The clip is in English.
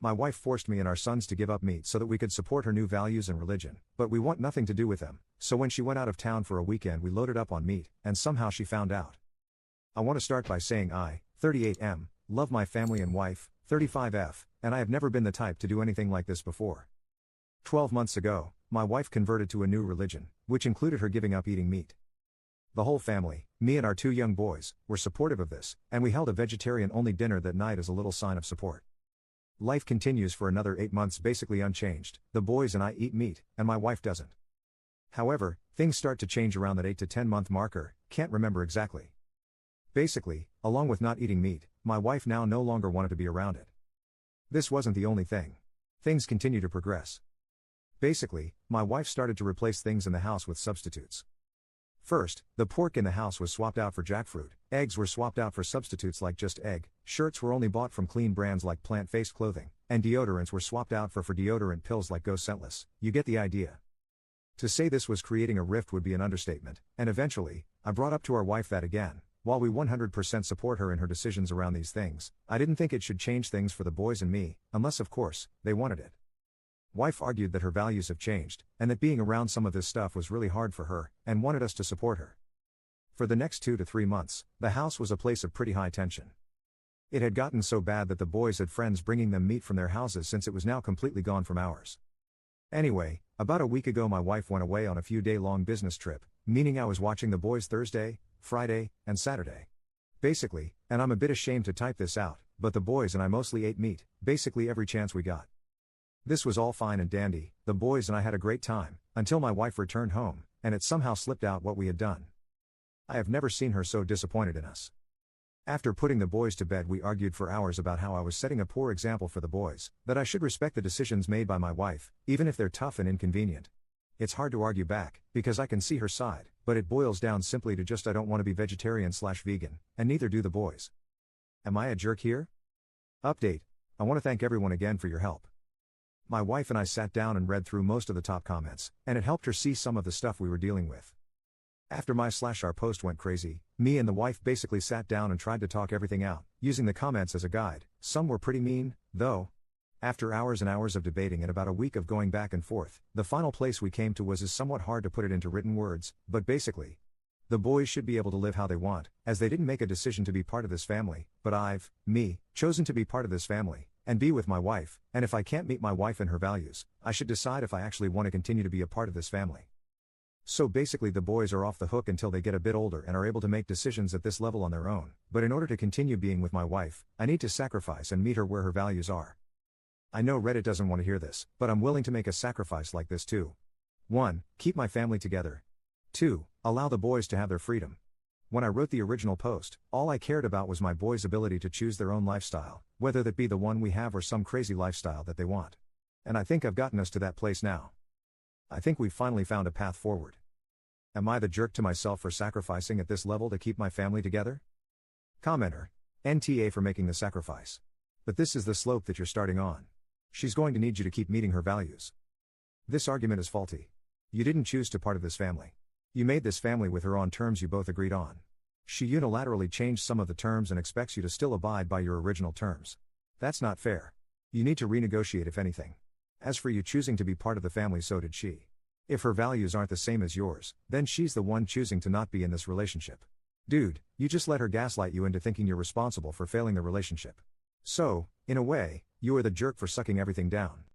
My wife forced me and our sons to give up meat so that we could support her new values and religion, but we want nothing to do with them, so when she went out of town for a weekend we loaded up on meat, and somehow she found out. I want to start by saying I, 38M, love my family and wife, 35F, and I have never been the type to do anything like this before. 12 months ago, my wife converted to a new religion, which included her giving up eating meat. The whole family, me and our 2 young boys, were supportive of this, and we held a vegetarian-only dinner that night as a little sign of support. Life continues for another 8 months basically unchanged. The boys and I eat meat, and my wife doesn't. However, things start to change around that 8 to 10 month marker, can't remember exactly. Basically, along with not eating meat, my wife now no longer wanted to be around it. This wasn't the only thing. Things continue to progress. Basically, my wife started to replace things in the house with substitutes. First, the pork in the house was swapped out for jackfruit, eggs were swapped out for substitutes like just egg, shirts were only bought from clean brands like plant-based clothing, and deodorants were swapped out for deodorant pills like Go Scentless. You get the idea. To say this was creating a rift would be an understatement, and eventually, I brought up to our wife that again, while we 100% support her in her decisions around these things, I didn't think it should change things for the boys and me, unless of course, they wanted it. Wife argued that her values have changed, and that being around some of this stuff was really hard for her, and wanted us to support her. For the next 2 to 3 months, the house was a place of pretty high tension. It had gotten so bad that the boys had friends bringing them meat from their houses since it was now completely gone from ours. Anyway, about a week ago my wife went away on a few day-long business trip, meaning I was watching the boys Thursday, Friday, and Saturday. Basically, and I'm a bit ashamed to type this out, but the boys and I mostly ate meat, basically every chance we got. This was all fine and dandy, the boys and I had a great time, until my wife returned home, and it somehow slipped out what we had done. I have never seen her so disappointed in us. After putting the boys to bed we argued for hours about how I was setting a poor example for the boys, that I should respect the decisions made by my wife, even if they're tough and inconvenient. It's hard to argue back, because I can see her side, but it boils down simply to just I don't want to be vegetarian/vegan, and neither do the boys. Am I a jerk here? Update. I want to thank everyone again for your help. My wife and I sat down and read through most of the top comments, and it helped her see some of the stuff we were dealing with. After my/our post went crazy, me and the wife basically sat down and tried to talk everything out, using the comments as a guide. Some were pretty mean, though. After hours and hours of debating and about a week of going back and forth, the final place we came to was is somewhat hard to put it into written words, but basically, the boys should be able to live how they want, as they didn't make a decision to be part of this family, but I've, chosen to be part of this family, and be with my wife, and if I can't meet my wife and her values, I should decide if I actually want to continue to be a part of this family. So basically the boys are off the hook until they get a bit older and are able to make decisions at this level on their own, but in order to continue being with my wife, I need to sacrifice and meet her where her values are. I know Reddit doesn't want to hear this, but I'm willing to make a sacrifice like this too. 1. Keep my family together. 2. Allow the boys to have their freedom. When I wrote the original post, all I cared about was my boys' ability to choose their own lifestyle, whether that be the one we have or some crazy lifestyle that they want. And I think I've gotten us to that place now. I think we've finally found a path forward. Am I the jerk to myself for sacrificing at this level to keep my family together? Commenter. NTA for making the sacrifice. But this is the slope that you're starting on. She's going to need you to keep meeting her values. This argument is faulty. You didn't choose to part of this family. You made this family with her on terms you both agreed on. She unilaterally changed some of the terms and expects you to still abide by your original terms. That's not fair. You need to renegotiate if anything. As for you choosing to be part of the family, so did she. If her values aren't the same as yours, then she's the one choosing to not be in this relationship. Dude, you just let her gaslight you into thinking you're responsible for failing the relationship. So, in a way, you are the jerk for sucking everything down.